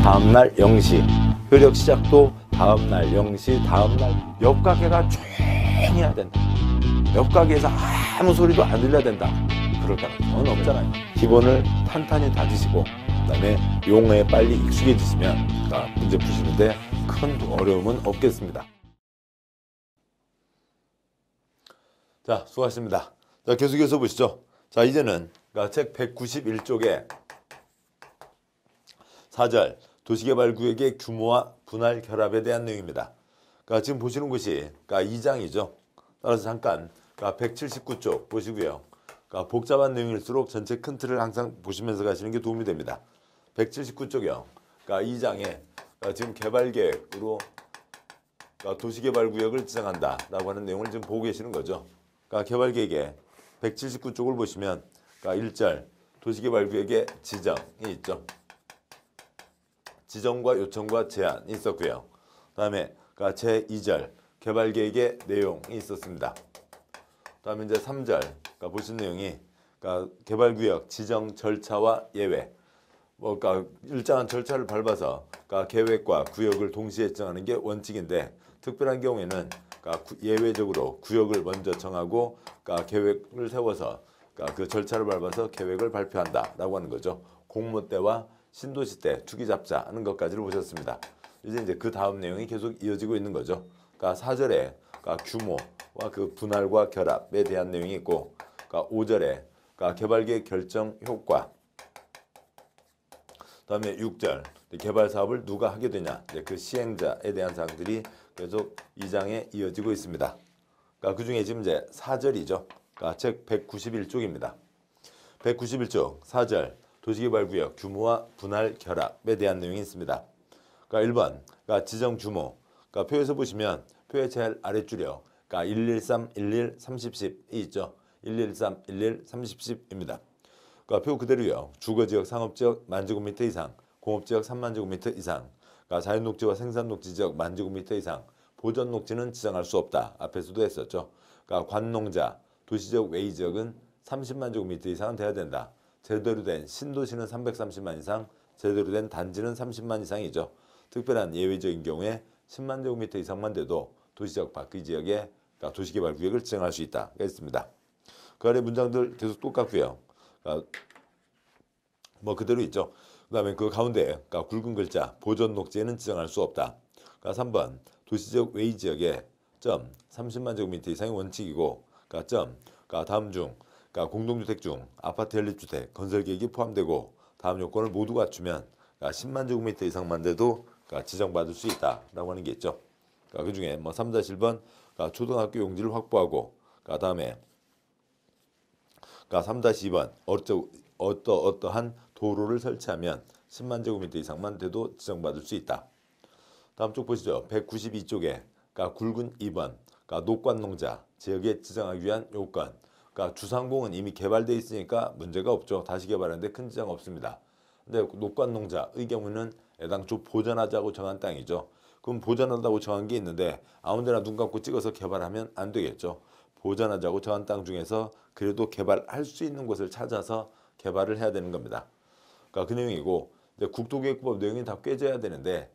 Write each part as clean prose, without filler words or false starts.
다음날 0시, 효력 시작도 다음날 0시, 다음날 옆 가게가 조용해야 된다. 옆 가게에서 아무 소리도 안 들려야 된다. 그럴 가능성은 없잖아요. 기본을 탄탄히 다지시고 그다음에 용어에 빨리 익숙해지시면 문제 푸시는데 큰 어려움은 없겠습니다. 자, 수고하셨습니다. 자, 계속해서 보시죠. 자, 이제는 책 191쪽에 4절 도시개발구역의 규모와 분할 결합에 대한 내용입니다. 지금 보시는 곳이 2장이죠. 따라서 잠깐 179쪽 보시고요. 복잡한 내용일수록 전체 큰 틀을 항상 보시면서 가시는 게 도움이 됩니다. 179쪽이요. 2장에 지금 개발계획으로 도시개발구역을 지정한다라고 하는 내용을 지금 보고 계시는 거죠. 개발계획의 179쪽을 보시면 1절 도시개발구역의 지정이 있죠. 지정과 요청과 제안이 있었고요. 다음에 제2절 개발계획의 내용이 있었습니다. 다음에 이제 3절 보신 내용이 개발구역 지정 절차와 예외, 일정한 절차를 밟아서 계획과 구역을 동시에 지정하는 게 원칙인데 특별한 경우에는 예외적으로 구역을 먼저 정하고 계획을 세워서 그 절차를 밟아서 계획을 발표한다라고 하는 거죠. 공모 때와 신도시 때 투기 잡자 하는 것까지를 보셨습니다. 이제 그 다음 내용이 계속 이어지고 있는 거죠. 4절에 규모와 그 분할과 결합에 대한 내용이 있고 5절에 개발계획 결정 효과, 다음에 6절 개발 사업을 누가 하게 되냐, 그 시행자에 대한 사항들이 계속 2장에 이어지고 있습니다. 그 중에 지금 이제 4절이죠. 책 191쪽입니다. 191쪽 4절 도시개발구역 규모와 분할 결합에 대한 내용이 있습니다. 1번 지정 규모, 표에서 보시면 표의 제일 아랫줄이요. 113, 11, 30, 10이 있죠. 113, 11, 30, 10입니다. 표 그대로요. 주거지역, 상업지역 만제곱미터 이상, 공업지역 3만 제곱미터 이상, 자연녹지와 생산녹지지역 만제곱미터 이상, 보전녹지는 지정할 수 없다. 앞에서도 했었죠. 관농자, 도시적 외의지역은 30만 제곱미터 이상은 돼야 된다. 제대로 된 신도시는 330만 이상, 제대로 된 단지는 30만 이상이죠. 특별한 예외적인 경우에 10만 제곱미터 이상만 돼도 도시적 밖의 지역에 도시개발구역을 지정할 수 있다. 했습니다. 그 아래 문장들 계속 똑같고요. 그대로 있죠. 그 다음에 그 가운데 굵은 글자 보전녹지에는 지정할 수 없다. 3번 도시적 외의지역에 30만 제곱미터 이상이 원칙이고 다음 중 공동주택 중 아파트 연립주택 건설계획이 포함되고 다음 요건을 모두 갖추면 10만 제곱미터 이상만 돼도 지정받을 수 있다라고 하는 게 있죠. 그 중에 3-1번 초등학교 용지를 확보하고 다음에 3-2번 어떠한 도로를 설치하면 10만 제곱미터 이상만 돼도 지정받을 수 있다. 다음 쪽 보시죠. 192쪽에 굵은 2번 녹관농자 지역에 지정하기 위한 요건. 주상공은 이미 개발되어 있으니까 문제가 없죠. 다시 개발하는데 큰 지장 없습니다. 근데 녹관농자의 경우는 애당초 보전하자고 정한 땅이죠. 그럼 보전한다고 정한 게 있는데 아무데나 눈 감고 찍어서 개발하면 안 되겠죠. 보전하자고 정한 땅 중에서 그래도 개발할 수 있는 곳을 찾아서 개발을 해야 되는 겁니다. 그 내용이고 국토계획법 내용이 다 꿰져야 되는데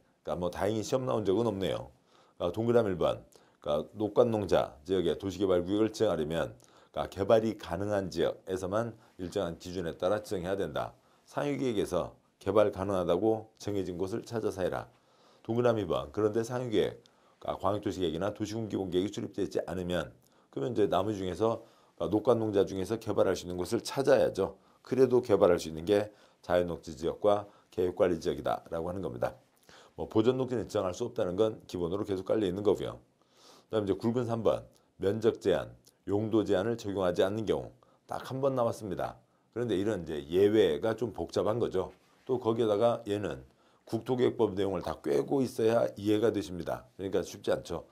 다행히 시험 나온 적은 없네요. 동그라미 1번 녹관농자 지역에 도시개발구역을 지정하려면 개발이 가능한 지역에서만 일정한 기준에 따라 지정해야 된다. 상위계획에서 개발 가능하다고 정해진 곳을 찾아서 해라. 동그라미 2번 그런데 상위계획 광역도시계획이나 도시군기본계획이 수립되지 않으면 그러면 이제 나머지 중에서 녹관농자 중에서 개발할 수 있는 곳을 찾아야죠. 그래도 개발할 수 있는 게 자연녹지지역과 계획관리지역이다라고 하는 겁니다. 보전녹지는 지정할 수 없다는 건 기본으로 계속 깔려 있는 거고요. 그다음 이제 굵은 3번 면적 제한, 용도 제한을 적용하지 않는 경우 딱 한 번 남았습니다. 그런데 이런 이제 예외가 좀 복잡한 거죠. 또 거기에다가 얘는 국토계획법 내용을 다 꿰고 있어야 이해가 되십니다. 그러니까 쉽지 않죠.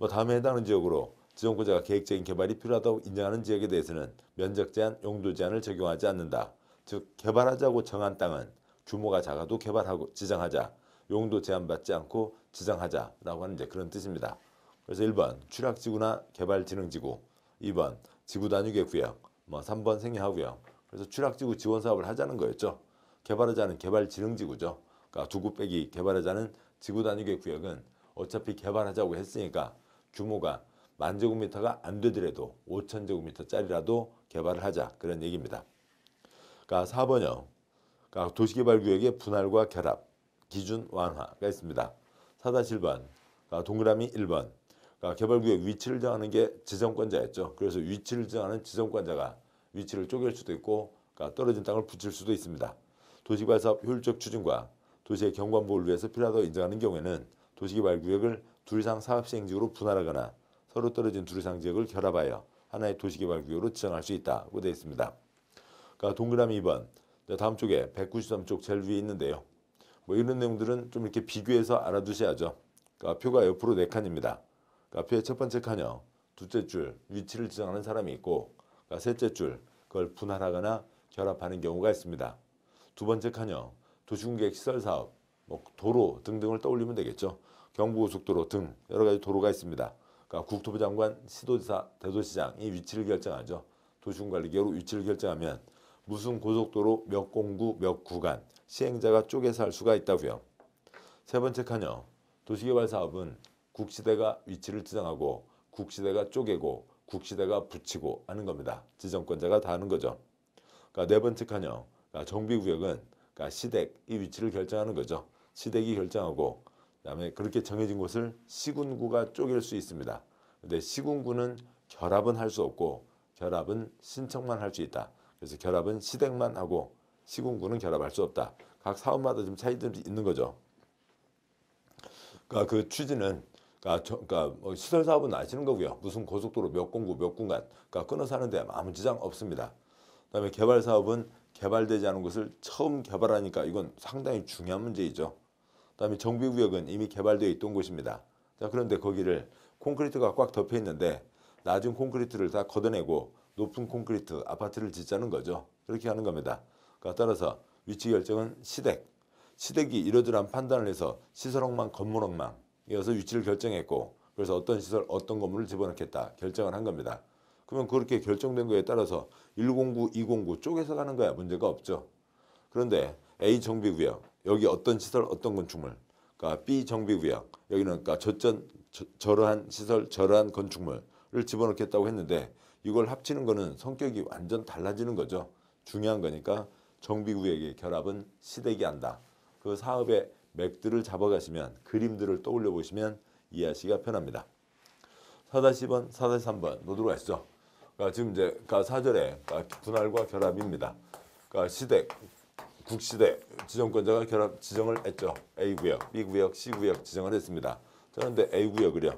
다음에 해당하는 지역으로 지정권자가 계획적인 개발이 필요하다고 인정하는 지역에 대해서는 면적 제한, 용도 제한을 적용하지 않는다. 즉 개발하자고 정한 땅은 규모가 작아도 개발하고 지정하자. 용도 제한받지 않고 지정하자라고 하는 이제 그런 뜻입니다. 그래서 1번 취락지구나 개발진흥지구, 2번 지구 단위계 구역, 3번 생략하고요. 그래서 취락지구 지원 사업을 하자는 거였죠. 개발하자는 개발진흥지구죠. 그러니까 두구 빼기 개발하자는 지구 단위의 구역은 어차피 개발하자고 했으니까 규모가 10,000제곱미터가 안 되더라도 5,000제곱미터짜리라도 개발을 하자 그런 얘기입니다. 그러니까 4번요. 그러니까 도시개발구역의 분할과 결합, 기준 완화가 있습니다. 4-1번, 그러니까 동그라미 1번. 그러니까 개발구역 위치를 정하는 게 지정권자였죠. 그래서 위치를 정하는 지정권자가 위치를 쪼갤 수도 있고 그러니까 떨어진 땅을 붙일 수도 있습니다. 도시개발 사업 효율적 추진과 도시의 경관보호를 위해서 필요하다고 인정하는 경우에는 도시개발구역을 둘 이상 사업시행지구로 분할하거나 서로 떨어진 둘 이상 지역을 결합하여 하나의 도시개발구역으로 지정할 수 있다고 되어 있습니다. 그러니까 동그라미 2번, 다음 쪽에 193쪽 제일 위에 있는데요. 뭐 이런 내용들은 좀 이렇게 비교해서 알아두셔야죠. 그러니까 표가 옆으로 4칸입니다. 그러니까 표의 첫 번째 칸이요. 둘째 줄 위치를 지정하는 사람이 있고 그러니까 셋째 줄 그걸 분할하거나 결합하는 경우가 있습니다. 두 번째 칸이요. 도시공객 시설사업, 뭐 도로 등등을 떠올리면 되겠죠. 경부고속도로 등 여러 가지 도로가 있습니다. 그러니까 국토부 장관, 시도지사, 대도시장이 위치를 결정하죠. 도시군관리기구로 위치를 결정하면 무슨 고속도로 몇 공구 몇 구간 시행자가 쪼개서 할 수가 있다고요. 세 번째 칸이요. 도시개발 사업은 국시대가 위치를 지정하고 국시대가 쪼개고 국시대가 붙이고 하는 겁니다. 지정권자가 다 하는 거죠. 그러니까 네 번째 칸이요. 그러니까 정비구역은 그러니까 시댁이 위치를 결정하는 거죠. 시댁이 결정하고 그다음에 그렇게 정해진 곳을 시군구가 쪼갤 수 있습니다. 근데 시군구는 결합은 할 수 없고 결합은 신청만 할 수 있다. 그래서 결합은 시댁만 하고 시군구는 결합할 수 없다. 각 사업마다 좀 차이들이 있는 거죠. 그러니까 그 취지는 그러니까 뭐 시설 사업은 아시는 거고요. 무슨 고속도로 몇 공구 몇 군간 그러니까 끊어서 하는데 아무 지장 없습니다. 그다음에 개발 사업은 개발되지 않은 것을 처음 개발하니까 이건 상당히 중요한 문제이죠. 그다음에 정비구역은 이미 개발되어 있던 곳입니다. 자, 그런데 거기를 콘크리트가 꽉 덮여 있는데 낮은 콘크리트를 다 걷어내고 높은 콘크리트 아파트를 짓자는 거죠. 그렇게 하는 겁니다. 그러니까 따라서 위치 결정은 시댁이 이러저러한 판단을 해서 시설억만 건물억만 이어서 위치를 결정했고 그래서 어떤 시설 어떤 건물을 집어넣겠다 결정을 한 겁니다. 그러면 그렇게 결정된 거에 따라서 1공구 2공구 쪼개서 가는 거야 문제가 없죠. 그런데 A 정비구역 여기 어떤 시설 어떤 건축물 그러니까 B 정비구역 여기는 그러니까 저러한 시설 저러한 건축물을 집어넣겠다고 했는데 이걸 합치는 거는 성격이 완전 달라지는 거죠. 중요한 거니까 정비구역의 결합은 시댁이 한다. 그 사업의 맥들을 잡아가시면 그림들을 떠올려 보시면 이해하시기가 편합니다. 4-2번, 4-3번 노드로 가시죠. 그러니까 지금 이제 그러니까 4절에 그러니까 분할과 결합입니다. 그러니까 시댁, 국시대 지정권자가 결합 지정을 했죠. A구역, B구역, C구역 지정을 했습니다. 그런데 A구역을요.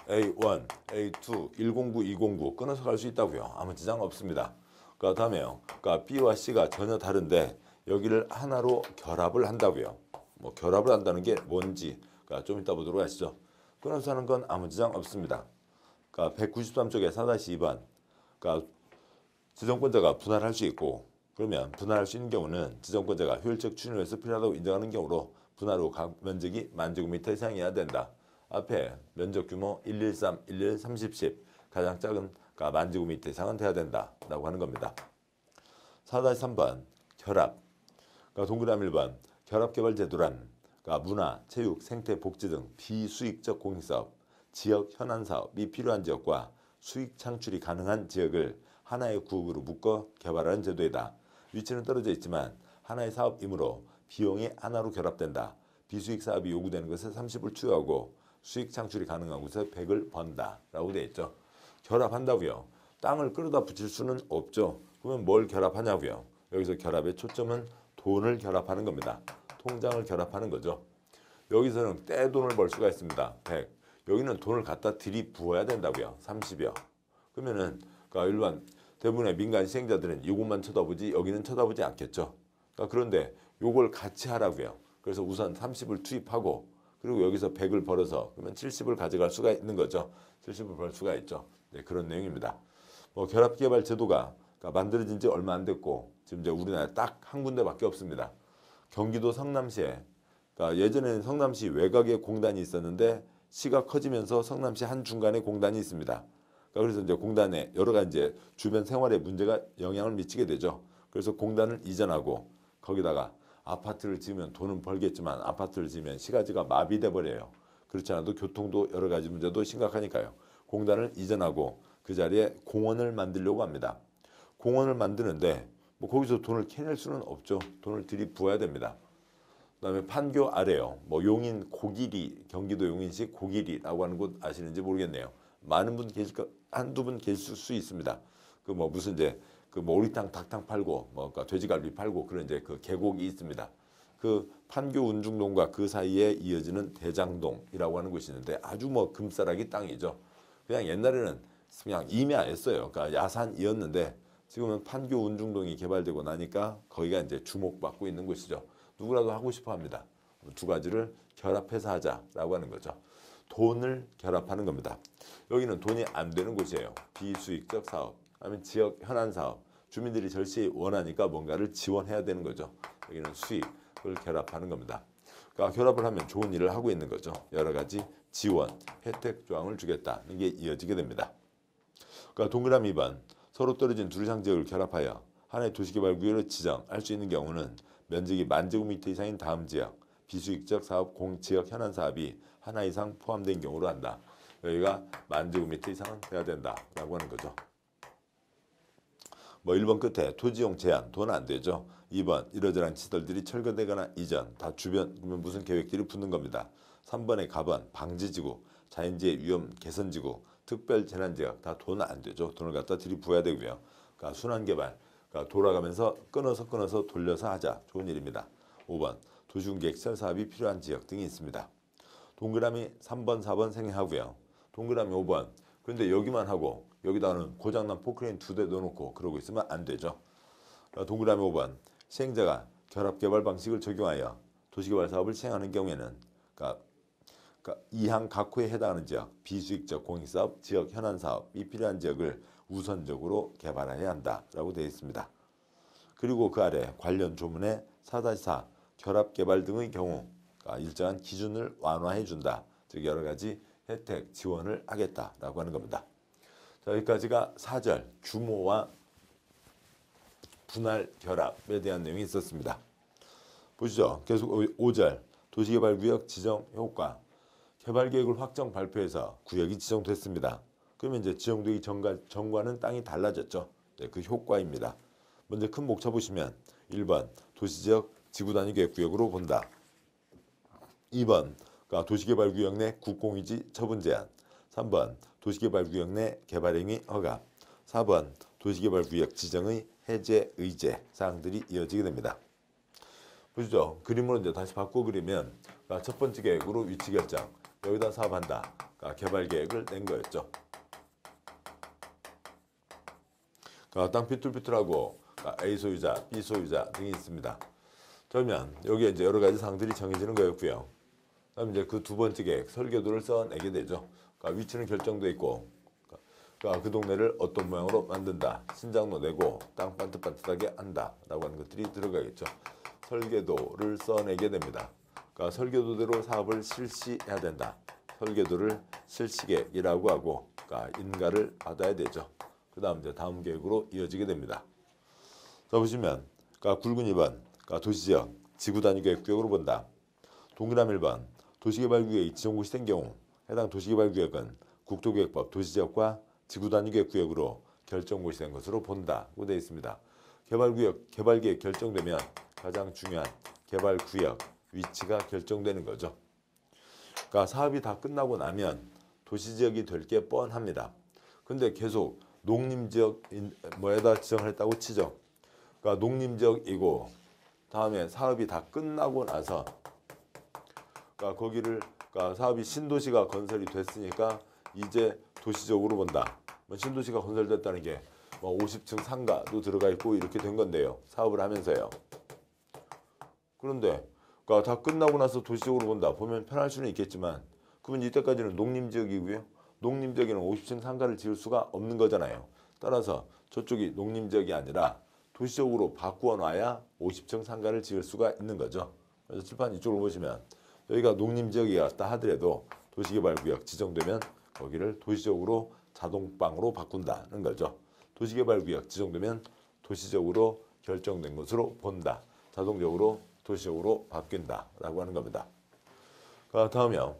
A1, A2, 1공구, 2공구 끊어서 갈 수 있다고요. 아무 지장 없습니다. 그 다음에요. 그러니까 B와 C가 전혀 다른데 여기를 하나로 결합을 한다고요. 뭐 결합을 한다는 게 뭔지 그러니까 좀 이따 보도록 하시죠. 끊어서 하는 건 아무 지장 없습니다. 그러니까 193쪽에 4-2번 그러니까 지정권자가 분할할 수 있고 그러면 분할할 수 있는 경우는 지정권자가 효율적 추진을 위해서 필요하다고 인정하는 경우로 분할 후 각 면적이 10,000제곱미터 이상이어야 된다. 앞에 면적 규모 113, 11, 30, 10 가장 작은 그러니까 10,000제곱미터 이상은 돼야 된다라고 하는 겁니다. 4-3번 결합 그러니까 동그라미 1번 결합개발제도란 그러니까 문화, 체육, 생태, 복지 등 비수익적 공익사업, 지역 현안 사업이 필요한 지역과 수익 창출이 가능한 지역을 하나의 구역으로 묶어 개발하는 제도이다. 위치는 떨어져 있지만 하나의 사업이므로 비용이 하나로 결합된다. 비수익 사업이 요구되는 것에 30을 투여하고 수익 창출이 가능한 곳에 100을 번다. 라고 되어 있죠. 결합한다고요. 땅을 끌어다 붙일 수는 없죠. 그러면 뭘 결합하냐고요. 여기서 결합의 초점은 돈을 결합하는 겁니다. 통장을 결합하는 거죠. 여기서는 떼돈을 벌 수가 있습니다. 100. 여기는 돈을 갖다 들이부어야 된다고요. 30여. 그러면은 그러니까 일반 대부분의 민간 시행자들은 이것만 쳐다보지 여기는 쳐다보지 않겠죠. 그러니까 그런데 요걸 같이 하라고요. 그래서 우선 30을 투입하고 그리고 여기서 100을 벌어서 그러면 70을 가져갈 수가 있는 거죠. 70을 벌 수가 있죠. 네, 그런 내용입니다. 뭐 결합개발 제도가 그러니까 만들어진 지 얼마 안 됐고 지금 이제 우리나라에 딱 한 군데밖에 없습니다. 경기도 성남시에 그러니까 예전에는 성남시 외곽에 공단이 있었는데 시가 커지면서 성남시 한 중간에 공단이 있습니다. 그래서 이제 공단에 여러 가지 이제 주변 생활에 문제가 영향을 미치게 되죠. 그래서 공단을 이전하고 거기다가 아파트를 지으면 돈은 벌겠지만 아파트를 지으면 시가지가 마비돼 버려요. 그렇지 않아도 교통도 여러 가지 문제도 심각하니까요. 공단을 이전하고 그 자리에 공원을 만들려고 합니다. 공원을 만드는데 뭐 거기서 돈을 캐낼 수는 없죠. 돈을 들이부어야 됩니다. 그다음에 판교 아래요. 뭐 용인 고길이, 경기도 용인시 고길이라고 하는 곳 아시는지 모르겠네요. 많은 분 계실 거, 한두 분 계실 수 있습니다. 그 뭐 무슨 이제 그 뭐 오리탕 닭탕 팔고 뭐 그러니까 돼지갈비 팔고 그런 이제 그 계곡이 있습니다. 그 판교 운중동과 그 사이에 이어지는 대장동이라고 하는 곳이 있는데 아주 뭐 금싸라기 땅이죠. 그냥 옛날에는 그냥 임야였어요. 그러니까 야산이었는데 지금은 판교 운중동이 개발되고 나니까 거기가 이제 주목받고 있는 곳이죠. 누구라도 하고 싶어 합니다. 두 가지를 결합해서 하자라고 하는 거죠. 돈을 결합하는 겁니다. 여기는 돈이 안 되는 곳이에요. 비수익적 사업, 아니면 지역 현안 사업. 주민들이 절실히 원하니까 뭔가를 지원해야 되는 거죠. 여기는 수익을 결합하는 겁니다. 그러니까 결합을 하면 좋은 일을 하고 있는 거죠. 여러 가지 지원, 혜택 조항을 주겠다는 게 이어지게 됩니다. 그러니까 동그라미 2번, 서로 떨어진 두 이상 지역을 결합하여 하나의 도시개발구역을 지정할 수 있는 경우는 면적이 10,000제곱미터 이상인 다음 지역, 비수익적 사업 공지역 현안 사업이 하나 이상 포함된 경우로 한다. 여기가 10,000제곱미터 이상은 돼야 된다라고 하는 거죠. 뭐 1번 끝에 토지용 제한, 돈 안 되죠. 2번 이러저러한 시설들이 철거되거나 이전, 다 주변 그러면 무슨 계획들이 붙는 겁니다. 3번의 가번, 방지지구, 자연재해 위험 개선지구, 특별재난지역, 다 돈 안 되죠. 돈을 갖다 들이부어야 되고요. 그러니까 순환개발, 그러니까 돌아가면서 끊어서 돌려서 하자. 좋은 일입니다. 5번 도시군계획시설 사업이 필요한 지역 등이 있습니다. 동그라미 3번, 4번 생략하고요. 동그라미 5번. 그런데 여기만 하고 여기다가는 고장난 포크레인 2대 넣어놓고 그러고 있으면 안 되죠. 동그라미 5번. 시행자가 결합개발 방식을 적용하여 도시개발 사업을 시행하는 경우에는 그러니까 이항 각 호에 해당하는 지역, 비수익적 공익사업, 지역 현안 사업이 필요한 지역을 우선적으로 개발해야 한다라고 되어 있습니다. 그리고 그 아래 관련 조문에 4-4 결합개발 등의 경우 일정한 기준을 완화해 준다. 즉 여러 가지 혜택 지원을 하겠다라고 하는 겁니다. 자, 여기까지가 4절 규모와 분할 결합에 대한 내용이 있었습니다. 보시죠. 계속 5절 도시개발구역 지정 효과. 개발계획을 확정 발표해서 구역이 지정됐습니다. 그러면 이제 지정되기 전과는 땅이 달라졌죠. 네, 그 효과입니다. 먼저 큰 목차 보시면 1번 도시지역 지구단위계획구역으로 본다. 2번 도시개발구역 내 국공유지 처분 제한. 3번 도시개발구역 내 개발행위 허가. 4번 도시개발구역 지정의 해제 의제 사항들이 이어지게 됩니다. 보시죠. 그림으로 이제 다시 바꿔 그리면 첫 번째 계획으로 위치 결정. 여기다 사업한다. 개발 계획을 낸 거였죠. 땅 삐뚤삐뚤하고 A 소유자, B 소유자 등이 있습니다. 그러면 여기에 이제 여러 가지 사항들이 정해지는 거였고요. 그다음 이제 그 두 번째 계획 설계도를 써내게 되죠. 위치는 결정돼 있고, 그 동네를 어떤 모양으로 만든다. 신장로 내고 땅 반듯반듯하게 한다라고 하는 것들이 들어가겠죠. 설계도를 써내게 됩니다. 설계도대로 사업을 실시해야 된다. 설계도를 실시계획이라고 하고 인가를 받아야 되죠. 그 다음 이제 다음 계획으로 이어지게 됩니다. 자 보시면 굵은 2번 도시지역 지구단위계획구역으로 본다. 동그라미 1번 도시개발구역이 지정곳이 된 경우 해당 도시개발구역은 국토계획법 도시지역과 지구단위계획구역으로 결정곳이 된 것으로 본다고 되어 있습니다. 개발구역, 개발계획 결정되면 가장 중요한 개발구역 위치가 결정되는 거죠. 사업이 다 끝나고 나면 도시지역이 될 게 뻔합니다. 근데 계속 농림지역 뭐에다 지정을 했다고 치죠. 농림지역이고 다음에 사업이 다 끝나고 나서 거기를 사업이 신도시가 건설이 됐으니까 이제 도시적으로 본다. 신도시가 건설됐다는 게 50층 상가도 들어가 있고 이렇게 된 건데요. 사업을 하면서요. 그런데 다 끝나고 나서 도시적으로 본다. 보면 편할 수는 있겠지만 그러면 이때까지는 농림지역이고요. 농림지역에는 50층 상가를 지을 수가 없는 거잖아요. 따라서 저쪽이 농림지역이 아니라 도시적으로 바꾸어 놔야 50층 상가를 지을 수가 있는 거죠. 그래서 칠판 이쪽으로 보시면 여기가 농림지역이었다 하더라도 도시개발구역 지정되면 거기를 도시적으로 자동방으로 바꾼다는 거죠. 도시개발구역 지정되면 도시적으로 결정된 것으로 본다. 자동적으로 도시적으로 바뀐다라고 하는 겁니다. 다음이요.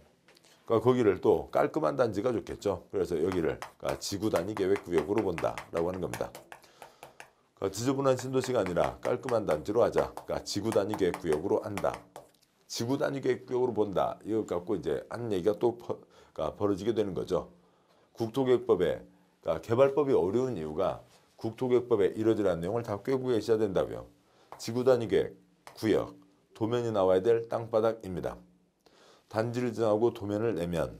거기를 또 깔끔한 단지가 좋겠죠. 그래서 여기를 지구 단위 계획 구역으로 본다라고 하는 겁니다. 지저분한 신도시가 아니라 깔끔한 단지로 하자. 지구 단위 계획 구역으로 한다. 지구 단위 계획 구역으로 본다. 이거 갖고 이제 한 얘기가 또 벌어지게 되는 거죠. 국토계획법에 개발법이 어려운 이유가 국토계획법에 이러저러한 내용을 다 꿰고 계셔야 된다고요. 지구 단위 계획 구역 도면이 나와야 될 땅바닥입니다. 단지를 정하고 도면을 내면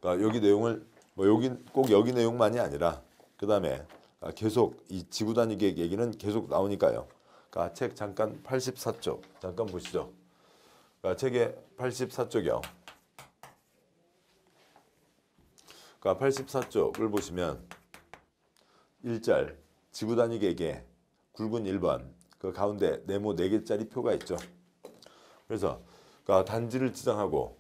여기 내용을 여기 꼭 여기 내용만이 아니라 그 다음에 계속 이 지구 단위 계획 얘기는 계속 나오니까요. 책 잠깐 84쪽 잠깐 보시죠. 책의 84쪽이요. 84쪽을 보시면 1절 지구 단위 계획에 굵은 1번 그 가운데 네모 4개짜리 표가 있죠. 그래서 단지를 지정하고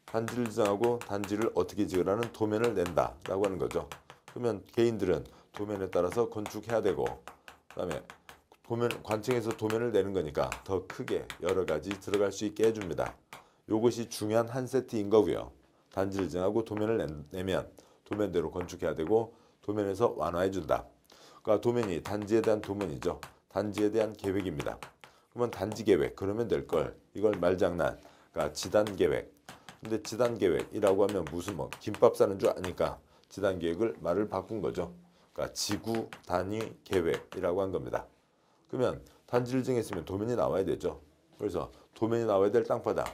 단지를 어떻게 지으라는 도면을 낸다라고 하는 거죠. 그러면 개인들은 도면에 따라서 건축해야 되고 그다음에 관청에서 도면을 내는 거니까 더 크게 여러 가지 들어갈 수 있게 해줍니다. 이것이 중요한 한 세트인 거고요. 단지를 정하고 도면을 내면 도면대로 건축해야 되고 도면에서 완화해 준다. 도면이 단지에 대한 도면이죠. 단지에 대한 계획입니다. 그러면 단지 계획 그러면 될 걸 이걸 말장난 지단 계획. 근데 지단 계획이라고 하면 무슨 김밥 싸는 줄 아니까 지단 계획을 말을 바꾼 거죠. 지구 단위 계획이라고 한 겁니다. 그러면 단지를 정했으면 도면이 나와야 되죠. 그래서 도면이 나와야 될 땅바닥,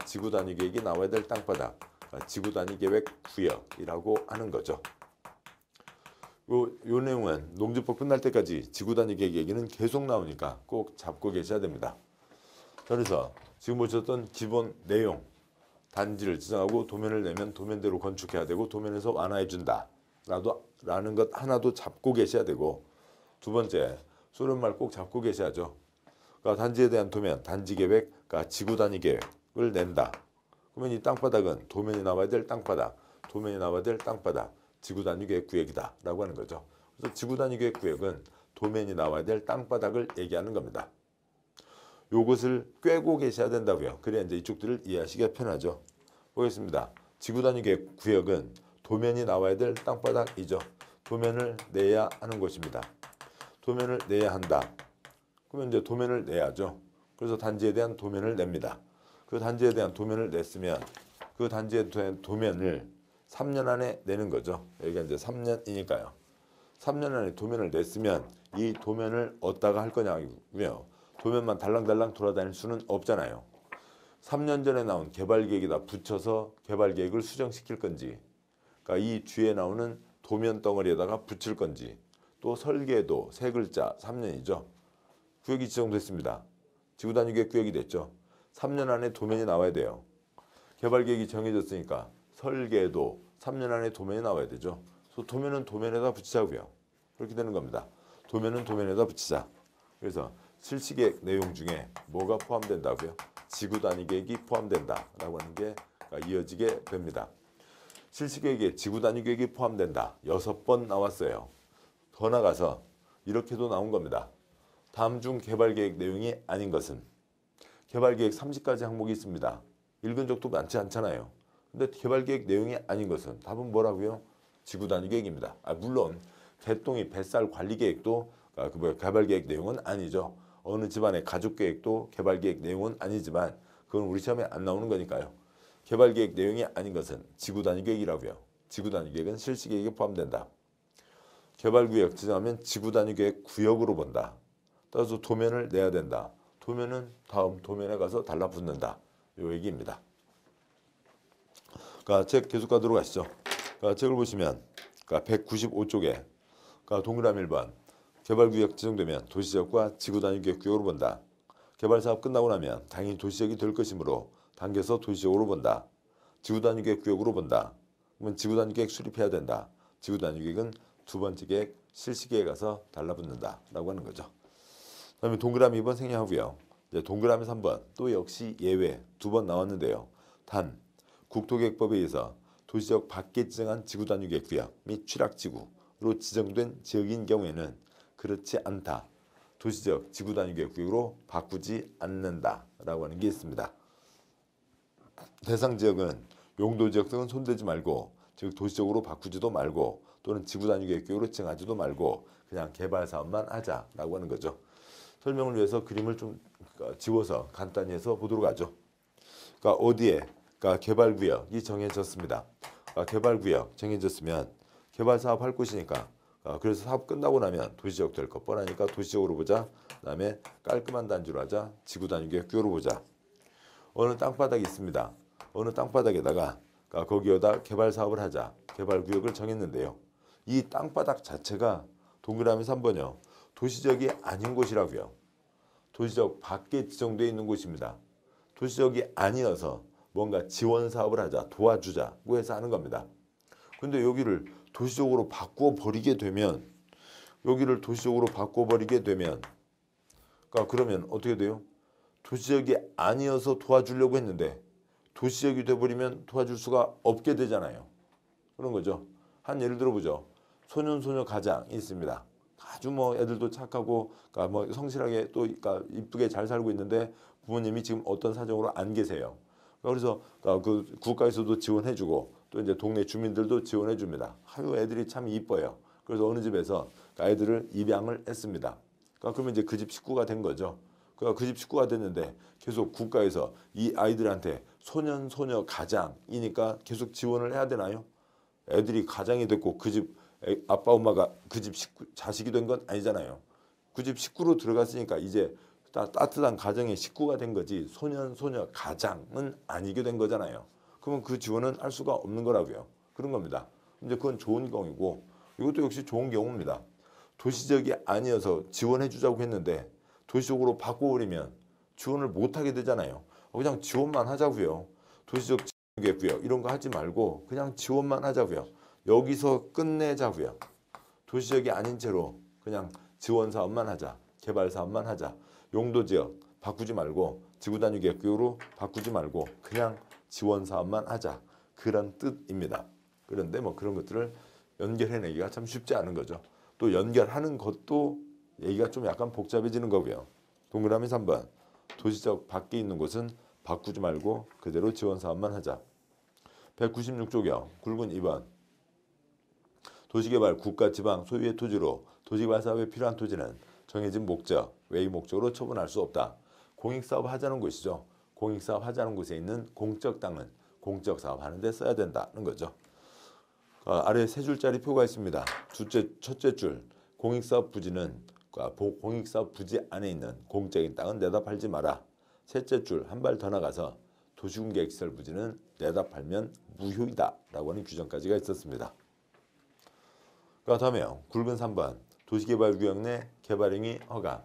지구 단위 계획이 나와야 될 땅바닥, 지구 단위 계획 구역이라고 하는 거죠. 요 내용은 농지법 끝날 때까지 지구 단위 계획 얘기는 계속 나오니까 꼭 잡고 계셔야 됩니다. 그래서 지금 보셨던 기본 내용, 단지를 지정하고 도면을 내면 도면대로 건축해야 되고 도면에서 완화해 준다. 라는 것 하나도 잡고 계셔야 되고 두 번째, 소련말 꼭 잡고 계셔야죠. 단지에 대한 도면, 단지 계획, 지구 단위 계획을 낸다. 그러면 이 땅바닥은 도면이 나와야 될 땅바닥, 도면이 나와야 될 땅바닥, 지구 단위 계획 구역이다 라고 하는 거죠. 그래서 지구 단위 계획 구역은 도면이 나와야 될 땅바닥을 얘기하는 겁니다. 요것을 꿰고 계셔야 된다고요. 그래야 이제 이쪽들을 이해하시기가 편하죠. 보겠습니다. 지구 단위 계획 구역은 도면이 나와야 될 땅바닥이죠. 도면을 내야 하는 것입니다. 도면을 내야 한다. 그러면 이제 도면을 내야죠. 그래서 단지에 대한 도면을 냅니다. 그 단지에 대한 도면을 냈으면 그 단지에 대한 도면을 3년 안에 내는 거죠. 여기가 이제 3년이니까요. 3년 안에 도면을 냈으면 이 도면을 어디다가 할 거냐고요. 도면만 달랑달랑 돌아다닐 수는 없잖아요. 3년 전에 나온 개발계획에다 붙여서 개발계획을 수정시킬 건지 이 뒤에 나오는 도면 덩어리에다가 붙일 건지 또 설계도 세 글자 3년이죠. 구역이 지정됐습니다. 지구단위계획 구역이 됐죠. 3년 안에 도면이 나와야 돼요. 개발계획이 정해졌으니까 설계도 3년 안에 도면이 나와야 되죠. 그래서 도면은 도면에다 붙이자고요. 그렇게 되는 겁니다. 도면은 도면에다 붙이자. 그래서 실시계획 내용 중에 뭐가 포함된다고요? 지구단위계획이 포함된다라고 하는 게 이어지게 됩니다. 실시계획에 지구단위계획이 포함된다. 6번 나왔어요. 더 나가서 이렇게도 나온 겁니다. 다음 중 개발계획 내용이 아닌 것은 개발계획 30가지 항목이 있습니다. 읽은 적도 많지 않잖아요. 근데 개발계획 내용이 아닌 것은 답은 뭐라고요? 지구단위계획입니다. 물론 개똥이 뱃살 관리계획도 개발계획 내용은 아니죠. 어느 집안의 가족계획도 개발계획 내용은 아니지만 그건 우리 시험에 안 나오는 거니까요. 개발계획 내용이 아닌 것은 지구단위계획이라고요. 지구단위계획은 실시계획에 포함된다. 개발구역 지정하면 지구단위계획 구역으로 본다. 따라서 도면을 내야 된다. 도면은 다음 도면에 가서 달라붙는다. 요 얘기입니다. 책 계속 가도록 하시죠. 책을 보시면 195쪽에 동그라미 1번 개발구역 지정되면 도시지역과 지구단위계획 구역으로 본다. 개발사업 끝나고 나면 당연히 도시지역이 될 것이므로 당겨서 도시지역으로 본다. 지구단위계획 구역으로 본다. 그러면 지구단위계획 수립해야 된다. 지구단위계획은 두 번째 계획 실시계획에 가서 달라붙는다 라고 하는 거죠. 그 다음에 동그라미 2번 생략하고요. 이제 동그라미 3번 또 역시 예외 2번 나왔는데요. 단 국토계획법에 의해서 도시지역 밖에 지정한 지구단위계획 구역 및 취락지구로 지정된 지역인 경우에는 그렇지 않다. 도시적 지구 단위계 구역으로 바꾸지 않는다라고 하는 게 있습니다. 대상 지역은 용도 지역 등은 손대지 말고, 즉 도시적으로 바꾸지도 말고 또는 지구 단위계 구역으로 지정하지도 말고 그냥 개발 사업만 하자라고 하는 거죠. 설명을 위해서 그림을 좀 지워서 간단히 해서 보도록 하죠. 그러니까 어디에 개발 구역이 정해졌습니다. 개발 구역 정해졌으면 개발 사업 할 곳이니까, 그래서 사업 끝나고 나면 도시적 될 거 뻔하니까 도시적으로 보자. 그다음에 깔끔한 단지로 하자. 지구 단위계 구역으로 보자. 어느 땅바닥이 있습니다. 어느 땅바닥에다가 거기에다 개발 사업을 하자. 개발 구역을 정했는데요. 이 땅바닥 자체가 동그라미 3번이요. 도시적이 아닌 곳이라고요. 도시적 밖에 지정되어 있는 곳입니다. 도시적이 아니어서 뭔가 지원 사업을 하자, 도와주자고 해서 하는 겁니다. 근데 여기를 도시적으로 바꾸어 버리게 되면, 그러면 어떻게 돼요? 도시적이 아니어서 도와주려고 했는데 도시적이 돼버리면 도와줄 수가 없게 되잖아요. 그런 거죠. 한 예를 들어보죠. 소년 가장이 있습니다. 아주 애들도 착하고 성실하게 또 이쁘게 잘 살고 있는데 부모님이 지금 어떤 사정으로 안 계세요. 그래서 그 국가에서도 지원해주고 또 이제 동네 주민들도 지원해줍니다. 아유, 애들이 참 이뻐요. 그래서 어느 집에서 애들을 입양을 했습니다. 그러면 이제 그 집 식구가 된 거죠. 그 집 식구가 됐는데 계속 국가에서 이 아이들한테 소녀 가장이니까 계속 지원을 해야 되나요? 애들이 가장이 됐고 그 집 아빠 엄마가 그 집 자식이 된 건 아니잖아요. 그 집 식구로 들어갔으니까 이제 따뜻한 가정의 식구가 된 거지 소녀 가장은 아니게 된 거잖아요. 그러면 그 지원은 할 수가 없는 거라고요. 그런 겁니다. 이제 그건 좋은 경우고, 이것도 역시 좋은 경우입니다. 도시적이 아니어서 지원해 주자고 했는데 도시적으로 바꿔버리면 지원을 못하게 되잖아요. 그냥 지원만 하자고요. 도시적 지원구역 이런 거 하지 말고 그냥 지원만 하자고요. 여기서 끝내자고요. 도시적이 아닌 채로 그냥 지원 사업만 하자. 개발 사업만 하자. 용도 지역 바꾸지 말고 지구 단위 계획으로 바꾸지 말고 그냥 지원 사업만 하자. 그런 뜻입니다. 그런데 그런 것들을 연결해내기가 참 쉽지 않은 거죠. 또 연결하는 것도 얘기가 좀 약간 복잡해지는 거고요. 동그라미 3번. 도시적 밖에 있는 곳은 바꾸지 말고 그대로 지원 사업만 하자. 196쪽이요. 굵은 2번. 도시개발 국가 지방 소유의 토지로 도시개발 사업에 필요한 토지는 정해진 목적, 외의 목적으로 처분할 수 없다. 공익사업 하자는 곳이죠. 공익사업 하자는 곳에 있는 공적 땅은 공적 사업 하는 데 써야 된다는 거죠. 아래 세 줄짜리 표가 있습니다. 첫째 줄 공익사업 부지는 공익사업 부지 안에 있는 공적인 땅은 내다 팔지 마라. 셋째 줄 한 발 더 나가서 도시군계획시설 부지는 내다 팔면 무효이다 라고 하는 규정까지가 있었습니다. 다음에요. 굵은 3번 도시개발구역 내 개발행위 허가.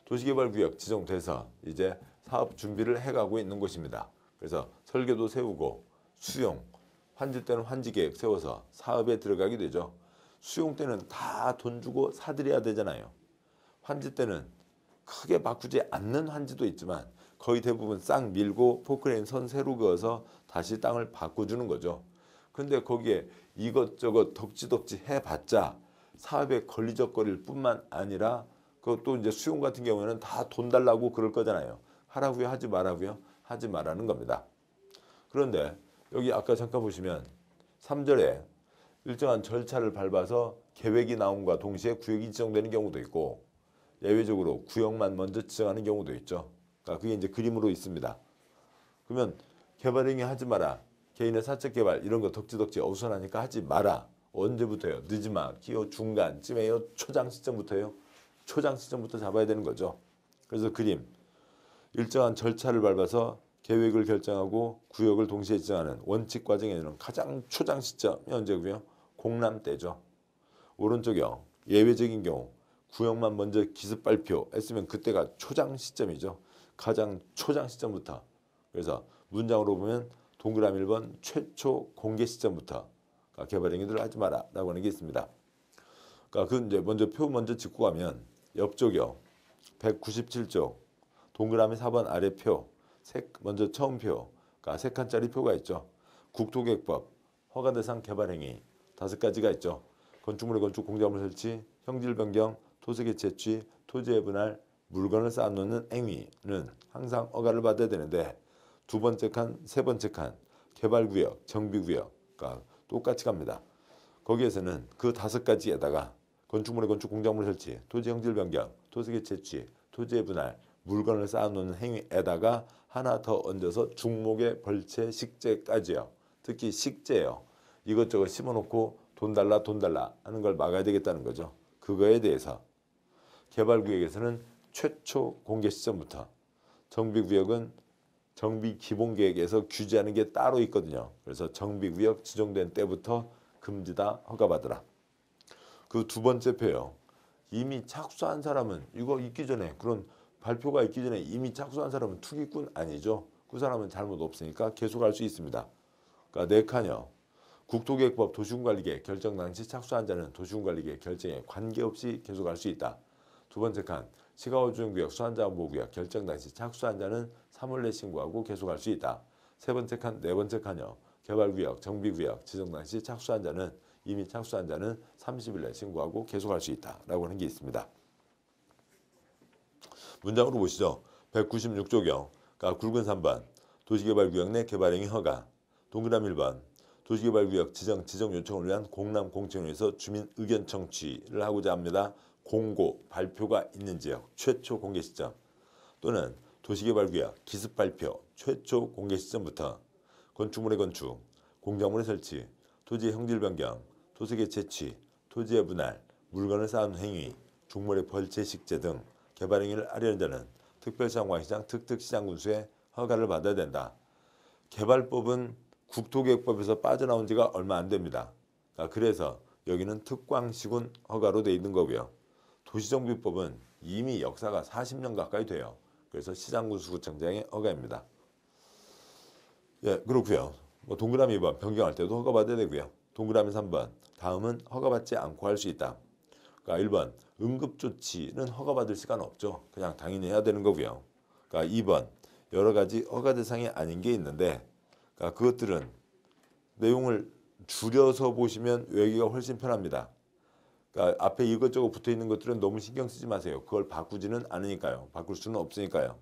도시개발구역 지정돼서 이제 사업 준비를 해가고 있는 곳입니다. 그래서 설계도 세우고 수용, 환지 때는 환지 계획 세워서 사업에 들어가게 되죠. 수용 때는 다 돈 주고 사들여야 되잖아요. 환지 때는 크게 바꾸지 않는 환지도 있지만 거의 대부분 싹 밀고 포크레인 선 새로 그어서 다시 땅을 바꿔주는 거죠. 근데 거기에 이것저것 덕지덕지 해봤자 사업에 걸리적거릴 뿐만 아니라 그것도 이제 수용 같은 경우에는 다 돈 달라고 그럴 거잖아요. 하라고요? 하지 말라고요? 하지 말라는 겁니다. 그런데 여기 아까 잠깐 보시면 3절에 일정한 절차를 밟아서 계획이 나온과 동시에 구역이 지정되는 경우도 있고 예외적으로 구역만 먼저 지정하는 경우도 있죠. 그게 이제 그림으로 있습니다. 그러면 개발행위 하지 마라. 개인의 사적 개발 이런 거 덕지덕지 어수선하니까 하지 마라. 언제부터요? 늦지막히요? 중간쯤에요? 초장 시점부터요? 초장 시점부터 잡아야 되는 거죠. 그래서 그림 일정한 절차를 밟아서 계획을 결정하고 구역을 동시에 지정하는 원칙 과정에는 가장 초장 시점이 언제고요? 공람 때죠. 오른쪽이요. 예외적인 경우 구역만 먼저 기습 발표했으면 그때가 초장 시점이죠. 가장 초장 시점부터. 그래서 문장으로 보면 동그라미 1번 최초 공개 시점부터 개발행위들을 하지 마라 라고 하는 게 있습니다. 그 이제 먼저 표 먼저 짚고 가면 옆쪽이요. 197쪽 동그라미 4번 아래 표 먼저 처음 표 3칸짜리 표가 있죠. 국토계획법 허가대상 개발행위 5가지가 있죠. 건축물의 건축 공작물 설치 형질 변경 토색의 채취, 토지의 분할, 물건을 쌓아놓는 행위는 항상 허가를 받아야 되는데 두 번째 칸, 세 번째 칸, 개발구역, 정비구역과 똑같이 갑니다. 거기에서는 그 5가지에다가 건축물의 건축, 공작물 설치, 토지 형질 변경, 토색의 채취, 토지의 분할, 물건을 쌓아놓는 행위에다가 하나 더 얹어서 중목의 벌채, 식재까지요. 특히 식재요. 이것저것 심어놓고 돈 달라 하는 걸 막아야 되겠다는 거죠. 그거에 대해서 개발구역에서는 최초 공개 시점부터, 정비구역은 정비 기본계획에서 규제하는 게 따로 있거든요. 그래서 정비구역 지정된 때부터 금지다, 허가받으라. 그 두 번째 표요. 이미 착수한 사람은 이거 있기 전에, 그런 발표가 있기 전에 이미 착수한 사람은 투기꾼 아니죠. 그 사람은 잘못 없으니까 계속할 수 있습니다. 그러니까 4칸이요. 국토계획법 도시군관리계획 결정 당시 착수한 자는 도시군관리계획 결정에 관계없이 계속할 수 있다. 두 번째 칸, 시가호주용구역 수환자원보호구역 결정 당시 착수한 자는 3월 내 신고하고 계속할 수 있다. 세 번째 칸, 네 번째 칸이요. 개발구역, 정비구역 지정 당시 착수한 자는, 이미 착수한 자는 30일 내 신고하고 계속할 수 있다라고 하는 게 있습니다. 문장으로 보시죠. 196조경, 그러니까 굵은 3번, 도시개발구역 내 개발행위 허가. 동그라미 1번, 도시개발구역 지정 요청을 위한 공람 공청회에서 주민 의견 청취를 하고자 합니다. 공고, 발표가 있는 지역 최초 공개 시점, 또는 도시개발구역 기습 발표 최초 공개 시점부터 건축물의 건축, 공작물의 설치, 토지의 형질 변경, 토색의 채취, 토지의 분할, 물건을 쌓은 행위, 중물의 벌채, 식재 등 개발행위를 하려는 자는 특별시장, 광시장, 특특시장 군수의 허가를 받아야 된다. 개발법은 국토계획법에서 빠져나온 지가 얼마 안 됩니다. 그래서 여기는 특광시군 허가로 돼 있는 거고요. 도시정비법은 이미 역사가 40년 가까이 돼요. 그래서 시장군수구청장의 허가입니다. 예, 그렇고요. 동그라미 2번 변경할 때도 허가받아야 되고요. 동그라미 3번 다음은 허가받지 않고 할 수 있다. 그러니까 1번 응급조치는 허가받을 시간 없죠. 그냥 당연히 해야 되는 거고요. 그러니까 2번 여러 가지 허가 대상이 아닌 게 있는데, 그러니까 그것들은 내용을 줄여서 보시면 외우기가 훨씬 편합니다. 그러니까 앞에 이것저것 붙어 있는 것들은 너무 신경 쓰지 마세요. 그걸 바꾸지는 않으니까요. 바꿀 수는 없으니까요.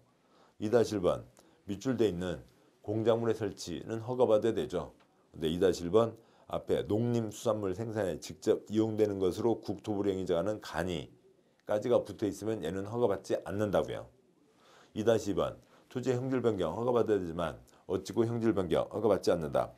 2-1번 밑줄돼 있는 공작물의 설치는 허가받아야 되죠. 근데 2-1번 앞에 농림수산물 생산에 직접 이용되는 것으로 국토부를 행위자하는 간이까지가 붙어 있으면 얘는 허가받지 않는다고요. 2-2번 토지의 형질 변경 허가받아야 되지만 어찌고 형질 변경 허가받지 않는다.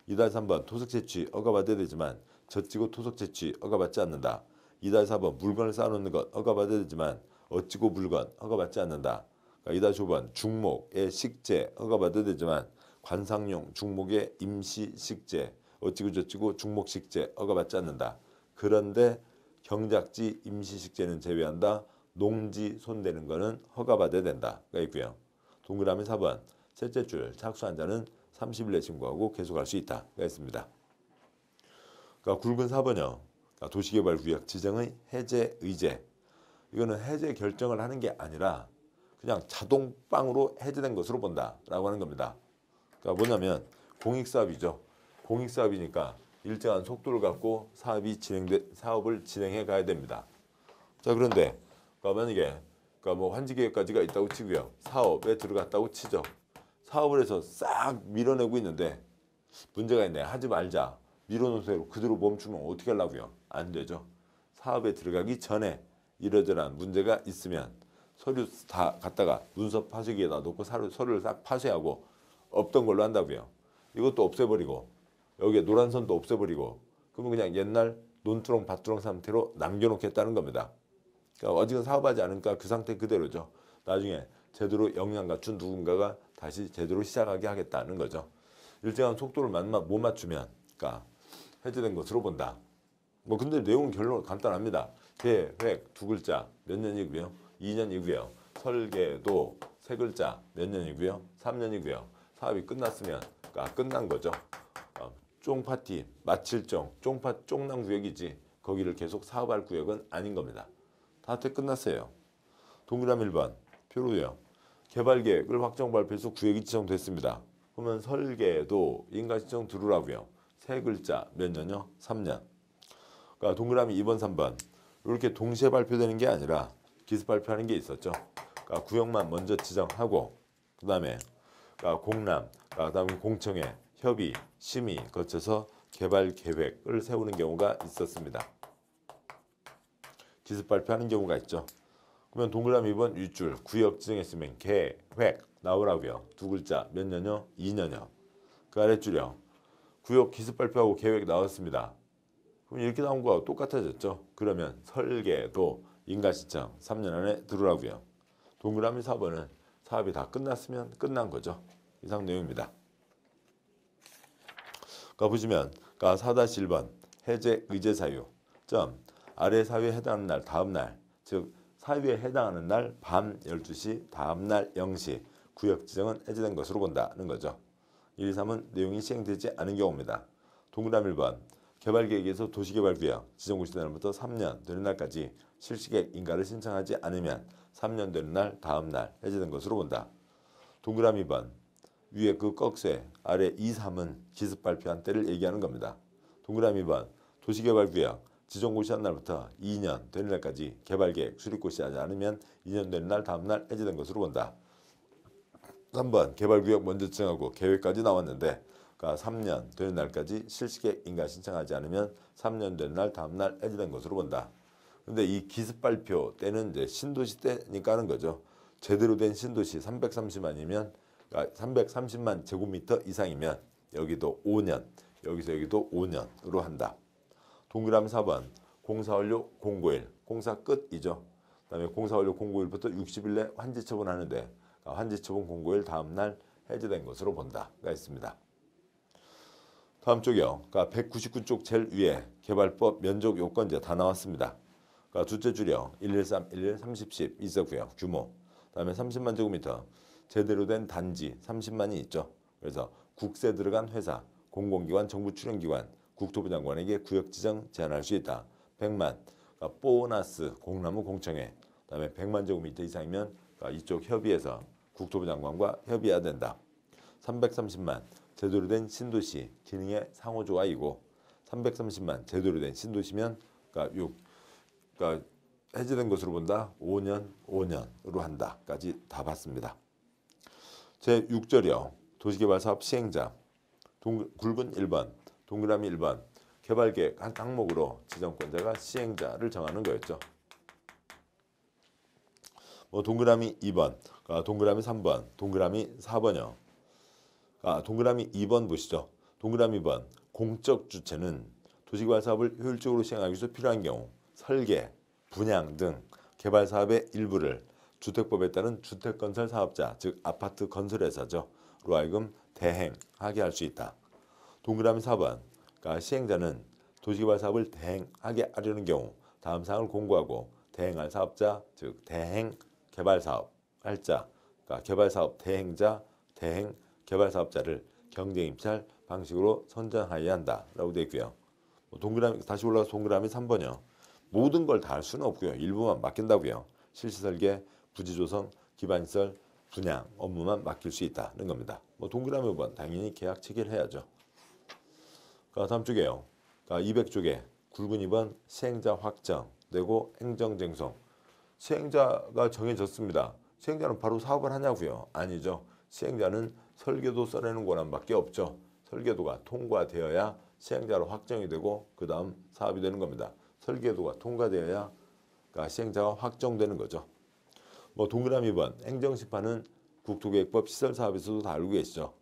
2-3번 토속 채취 허가받아야 되지만 젖지고 토속 채취 허가받지 않는다. 2-4번 물건을 쌓아놓는 것 허가받아야 되지만 어찌고 물건 허가받지 않는다. 2-5번 중목의 식재 허가받아야 되지만 관상용 중목의 임시 식재 어찌고 저찌고 중목 식재 허가받지 않는다. 그런데 경작지 임시 식재는 제외한다. 농지 손대는 거는 허가받아야 된다가 있고요. 동그라미 4번 셋째 줄 착수한 자는 30일 내 신고하고 계속할 수 있다가 있습니다. 그러니까 굵은 4번이요. 그러니까 도시개발구역 지정의 해제 의제. 이거는 해제 결정을 하는 게 아니라 그냥 자동빵으로 해제된 것으로 본다라고 하는 겁니다. 그러니까 뭐냐면 공익사업이죠. 공익사업이니까 일정한 속도를 갖고 사업을 진행해 가야 됩니다. 자, 그런데 그러니까 만약에 뭐 환지계획까지가 있다고 치고요. 사업에 들어갔다고 치죠. 사업을 해서 싹 밀어내고 있는데 문제가 있네. 하지 말자. 밀어놓으세요. 그대로 멈추면 어떻게 하려고요? 안 되죠. 사업에 들어가기 전에 이러저러한 문제가 있으면 서류 다 갖다가 문서 파쇄기에다 놓고 서류를 싹 파쇄하고 없던 걸로 한다고요. 이것도 없애버리고 여기에 노란 선도 없애버리고 그러면 그냥 옛날 논두렁 밭두렁 상태로 남겨놓겠다는 겁니다. 그러니까 아직은 사업하지 않으니까 그 상태 그대로죠. 나중에 제대로 역량 갖춘 누군가가 다시 제대로 시작하게 하겠다는 거죠. 일정한 속도를 못 맞추면 그러니까 해제된 것으로 본다. 뭐 근데 내용은 결론 간단합니다. 계획 2글자 몇 년이고요. 2년이고요. 설계도 3글자 몇 년이고요. 3년이고요. 사업이 끝났으면 그러니까 끝난 거죠. 쫑파티 마칠정 쫑난 구역이지 거기를 계속 사업할 구역은 아닌 겁니다. 다 끝났어요. 동그라미 1번 표로요. 개발계획을 확정 발표해서 구역이 지정됐습니다. 그러면 설계도 인가시정 들어오라고요. 3글자 몇 년요? 3년. 그러니까 동그라미 2번 3번 이렇게 동시에 발표되는 게 아니라 기습 발표하는 게 있었죠. 그러니까 구역만 먼저 지정하고 그다음에 그러니까 공람, 그다음에 공청회, 협의, 심의 거쳐서 개발 계획을 세우는 경우가 있었습니다. 기습 발표하는 경우가 있죠. 그러면 동그라미 2번 윗줄 구역 지정했으면 계획 나오라고요. 두 글자 몇 년요? 2년요. 그 아랫줄이요. 구역 기습 발표하고 계획 나왔습니다. 그럼 이렇게 나온 거하고 똑같아졌죠. 그러면 설계도 인가시청 3년 안에 들어오라고요. 동그라미 4번은 사업이 다 끝났으면 끝난 거죠. 이상 내용입니다. 가보시면 4-1번 해제 의제 사유 점 아래 사유에 해당하는 날 다음 날 즉 사유에 해당하는 날 밤 12시 다음 날 0시 구역 지정은 해제된 것으로 본다는 거죠. 1, 2, 3은 내용이 시행되지 않은 경우입니다. 동그라미 1번 개발계획에서 도시개발구역 지정구 시단부터 3년 되는 날까지 실시계획 인가를 신청하지 않으면 3년 되는 날 다음 날 해제된 것으로 본다. 동그라미 2번 위에 그 꺽쇠 아래 2, 3은 기습 발표한 때를 얘기하는 겁니다. 동그라미 2번 도시개발구역 지정구 시한 날부터 2년 되는 날까지 개발계획 수립고 시하지 않으면 2년 되는 날 다음 날 해제된 것으로 본다. 3번 개발구역 먼저 지정하고 계획까지 나왔는데 3년 되는 날까지 실시계획 인가 신청하지 않으면 3년 되는 날 다음 날 해제된 것으로 본다. 근데 이 기습 발표 때는 이제 신도시 때니까 하는 거죠. 제대로 된 신도시 330만이면 330만 제곱미터 이상이면 여기도 5년, 여기서 여기도 5년으로 한다. 동그라미 4번 공사 완료 공고일, 공사 끝이죠. 그다음에 공사 완료 공고일부터 60일 내 환지 처분하는데 환지 처분 공고일 다음 날 해제된 것으로 본다가 있습니다. 다음 쪽이요. 199쪽 제일 위에 개발법 면적 요건제 다 나왔습니다. 둘째 줄이요. 113, 11, 30, 10 있었고요. 규모. 그다음에 30만 제곱미터 제대로 된 단지 30만이 있죠. 그래서 국세 들어간 회사, 공공기관, 정부 출연기관, 국토부 장관에게 구역 지정 제한할 수 있다. 100만, 보너스, 공나무 공청회. 그다음에 100만 제곱미터 이상이면 이쪽 협의해서 국토부 장관과 협의해야 된다. 330만 제대로 된 신도시 기능의 상호조화이고 330만 제대로 된 신도시면 해제된 것으로 본다. 5년으로 한다까지 다 봤습니다. 제 6절이요. 도시개발사업 시행자 굵은 1번 동그라미 1번 개발계획 한 항목으로 지정권자가 시행자를 정하는 거였죠. 동그라미 2번, 동그라미 3번, 동그라미 4번이요. 동그라미 2번 보시죠. 동그라미 2번 공적 주체는 도시개발 사업을 효율적으로 시행하기 위해서 필요한 경우 설계, 분양 등 개발 사업의 일부를 주택법에 따른 주택건설 사업자 즉 아파트 건설회사죠. 로 하여금 대행하게 할 수 있다. 동그라미 4번 시행자는 도시개발 사업을 대행하게 하려는 경우 다음 사항을 공고하고 대행할 사업자 즉 대행 개발사업 할자 개발사업 대행자 대행 개발사업자를 경쟁 입찰 방식으로 선정하여야 한다라고 되어 있고요. 동그라미 다시 올라가서 동그라미 3번이요. 모든 걸 다 할 수는 없고요. 일부만 맡긴다고요. 실시설계, 부지조성, 기반시설, 분양 업무만 맡길 수 있다는 겁니다. 동그라미 5번 당연히 계약 체결해야죠. 다음 쪽에요. 200쪽에 굵은 2번 시행자 확정되고 행정쟁송. 시행자가 정해졌습니다. 시행자는 바로 사업을 하냐고요? 아니죠. 시행자는 설계도 써내는 권한밖에 없죠. 설계도가 통과되어야 시행자로 확정이 되고 그 다음 사업이 되는 겁니다. 설계도가 통과되어야 시행자가 확정되는 거죠. 동그라미 2번 행정심판은 국토계획법 시설사업에서도 다 알고 계시죠.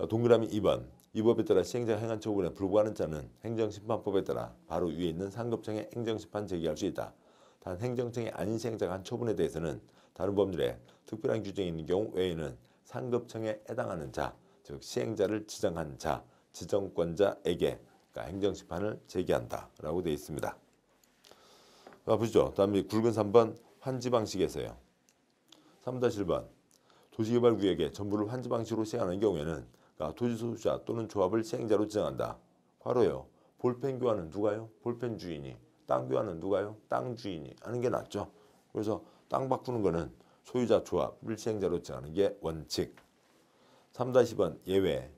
동그라미 2번 이 법에 따라 시행자가 행한 처분에 불구하는 자는 행정심판법에 따라 바로 위에 있는 상급청에 행정심판 제기할 수 있다. 단 행정청이 아닌 시행자가 한 처분에 대해서는 다른 법률에 특별한 규정이 있는 경우 외에는 상급청에 해당하는 자, 즉 시행자를 지정한 자, 지정권자에게 행정심판을 제기한다라고 되어 있습니다. 보시죠. 다음에 굵은 3번 환지 방식에서요. 3-1번 도시개발구역에 전부를 환지 방식으로 시행하는 경우에는 토지소유자 또는 조합을 시행자로 지정한다. 바로요. 볼펜 교환은 누가요? 볼펜 주인이. 땅 교환은 누가요? 땅 주인이 하는 게 낫죠. 그래서 땅 바꾸는 거는 소유자 조합을 시행자로 정하는 게 원칙. 3-2번 예외.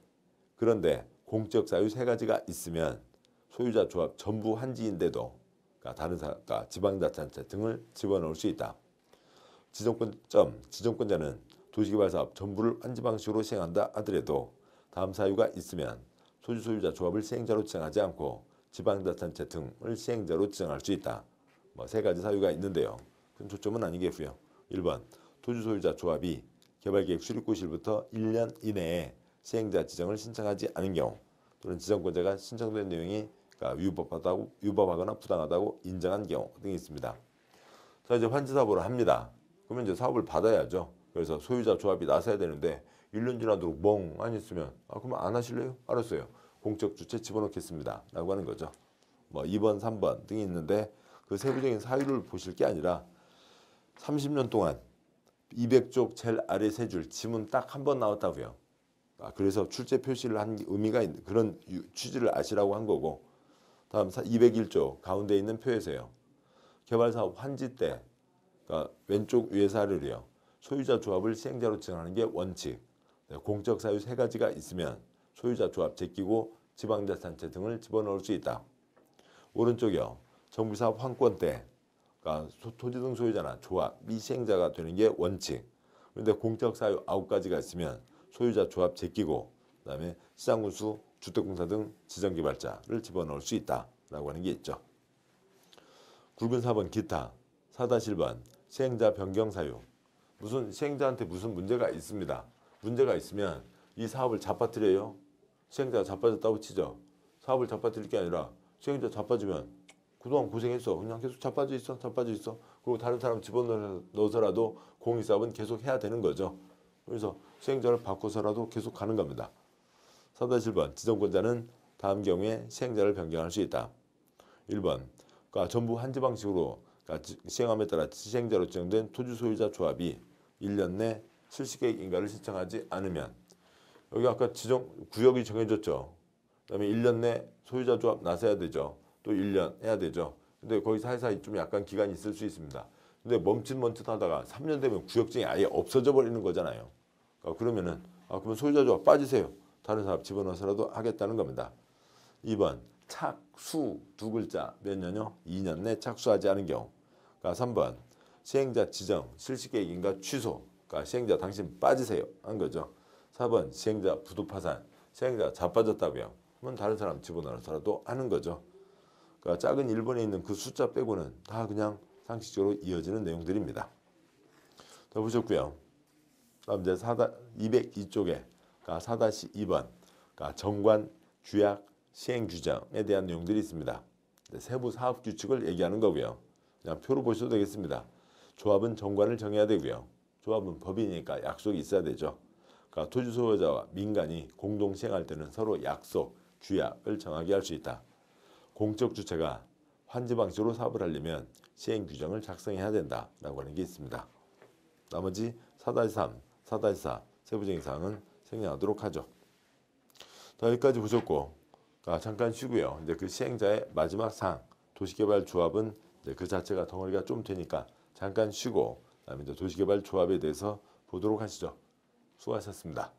그런데 공적 사유 3가지가 있으면 소유자 조합 전부 환지인데도 다른 사가 지방자치단체 등을 집어넣을 수 있다. 지정권자는 도시개발사업 전부를 환지 방식으로 시행한다 하더라도 다음 사유가 있으면 토지 소유자 조합을 시행자로 지정하지 않고 지방자치단체 등을 시행자로 지정할 수 있다. 세 가지 사유가 있는데요. 큰 초점은 아니겠고요. 1번 토지 소유자 조합이 개발계획 수립고시일부터 1년 이내에 시행자 지정을 신청하지 않은 경우 또는 지정권자가 신청된 내용이 위법하거나 부당하다고 인정한 경우 등이 있습니다. 자, 이제 환지 사업을 합니다. 그러면 이제 사업을 받아야죠. 그래서 소유자 조합이 나서야 되는데 1년 지나도록 멍하니 있으면 그러면 안 하실래요? 알았어요. 공적 주체 집어넣겠습니다. 라고 하는 거죠. 2번, 3번 등이 있는데 그 세부적인 사유를 보실 게 아니라 30년 동안 200쪽 제일 아래 세 줄 지문 딱 한 번 나왔다고요. 그래서 출제 표시를 한 의미가 있는 그런 취지를 아시라고 한 거고, 다음 201조 가운데 있는 표에서요. 개발사업 환지 때 왼쪽 위에 사례로요. 소유자 조합을 시행자로 지정하는 게 원칙. 공적 사유 세 가지가 있으면 소유자 조합 제끼고 지방자치단체 등을 집어넣을 수 있다. 오른쪽이요. 정비사업 환권 때 토지 등 소유자나 조합 미시행자가 되는 게 원칙. 그런데 공적 사유 9가지가 있으면 소유자 조합 제끼고 그다음에 시장군수, 주택공사 등 지정개발자를 집어넣을 수 있다라고 하는 게 있죠. 굵은 4번 기타, 4-1번 시행자 변경 사유. 무슨 시행자한테 무슨 문제가 있습니다. 문제가 있으면 이 사업을 잡아뜨려요. 시행자가 자빠졌다고 치죠. 사업을 잡아뜨릴 게 아니라 시행자 자빠지면 그동안 고생했어. 그냥 계속 자빠져 있어. 그리고 다른 사람 집어넣어서라도 공익사업은 계속 해야 되는 거죠. 그래서 시행자를 바꿔서라도 계속 가는 겁니다. 4-1번 지정권자는 다음 경우에 시행자를 변경할 수 있다. 1번 전부 환지 방식으로 시행함에 따라 시행자로 지정된 토지 소유자 조합이 1년 내 실시계획 인가를 신청하지 않으면, 여기 아까 지정 구역이 정해졌죠. 그다음에 1년 내 소유자 조합 나서야 되죠. 또 1년 해야 되죠. 근데 거기 사이사이 좀 약간 기간이 있을 수 있습니다. 근데 멈칫 하다가 3년 되면 구역증이 아예 없어져 버리는 거잖아요. 그러면은 그러면 소유자 조합 빠지세요. 다른 사업 집어넣어서라도 하겠다는 겁니다. 2번 착수 두 글자 몇 년요? 2년 내 착수하지 않은 경우. 3번 시행자 지정 실시계획 인가 취소. 시행자 당신 빠지세요 한 거죠. 4번 시행자 부도 파산. 시행자가 자빠졌다고요. 그러면 다른 사람 집어넣어서라도 하는 거죠. 작은 1번에 있는 그 숫자 빼고는 다 그냥 상식적으로 이어지는 내용들입니다. 더 보셨고요. 다음 이제 202쪽에 4-2번 정관, 규약, 시행 규정에 대한 내용들이 있습니다. 세부 사업 규칙을 얘기하는 거고요. 그냥 표로 보셔도 되겠습니다. 조합은 정관을 정해야 되고요. 조합은 법이니까 약속이 있어야 되죠. 토지 소유자와 민간이 공동 시행할 때는 서로 약속, 규약을 정하게 할 수 있다. 공적 주체가 환지 방식으로 사업을 하려면 시행 규정을 작성해야 된다라고 하는 게 있습니다. 나머지 4-3, 4-4 세부적인 사항은 생략하도록 하죠. 여기까지 보셨고, 잠깐 쉬고요. 이제 그 시행자의 마지막 사항, 도시개발 조합은 이제 그 자체가 덩어리가 좀 되니까 잠깐 쉬고, 그다음에 이제 도시개발 조합에 대해서 보도록 하시죠. 수고하셨습니다.